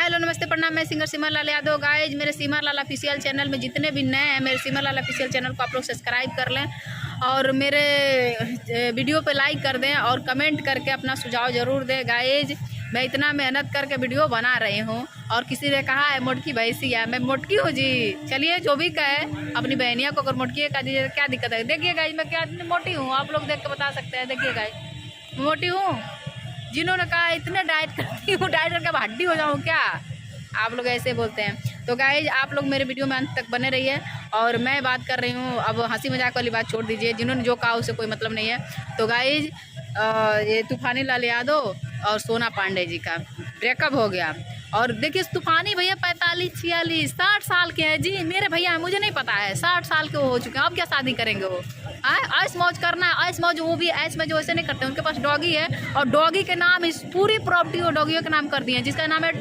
Hello नमस्ते प्रणाम, मैं सिंगर सिमर लाल यादव। गाइज मेरे सिमर लाल ऑफिशियल चैनल में जितने भी नए हैं, मेरे सिमर लाल ऑफिशियल चैनल को आप लोग सब्सक्राइब कर लें और मेरे वीडियो पे लाइक कर दें और कमेंट करके अपना सुझाव ज़रूर दें। गाइज मैं इतना मेहनत करके वीडियो बना रही हूँ और किसी ने कहा है मोटकी भैंसी है, मैं मोटकी हूँ जी। चलिए जो भी कहे, अपनी बहनिया को अगर मोटकी कह दीजिए क्या दिक्कत है। देखिए गाइज मैं क्या मोटी हूँ, आप लोग देख के बता सकते हैं। देखिए गाइज मोटी हूँ। जिन्होंने कहा इतने डाइट करती हूँ, डाइट करके अब हड्डी हो जाऊँ क्या, आप लोग ऐसे बोलते हैं। तो गाइज आप लोग मेरे वीडियो में अंत तक बने रहिए। और मैं बात कर रही हूँ, अब हंसी मजाक वाली बात छोड़ दीजिए, जिन्होंने जो कहा उसे कोई मतलब नहीं है। तो गाइज ये तूफानी लाल यादव और सोना पांडे जी का ब्रेकअप हो गया। और देखिए तूफानी भैया 45, 46, 60 साल के हैं जी। मेरे भैया मुझे नहीं पता है, 60 साल के वो हो चुके हैं। अब क्या शादी करेंगे वो? ऐश मौज करना है, ऐश मौज। वो भी ऐश मौज वैसे नहीं करते, उनके पास डॉगी है और डॉगी के नाम इस पूरी प्रॉपर्टी वो डॉगियों के नाम कर दिए हैं, जिसका नाम है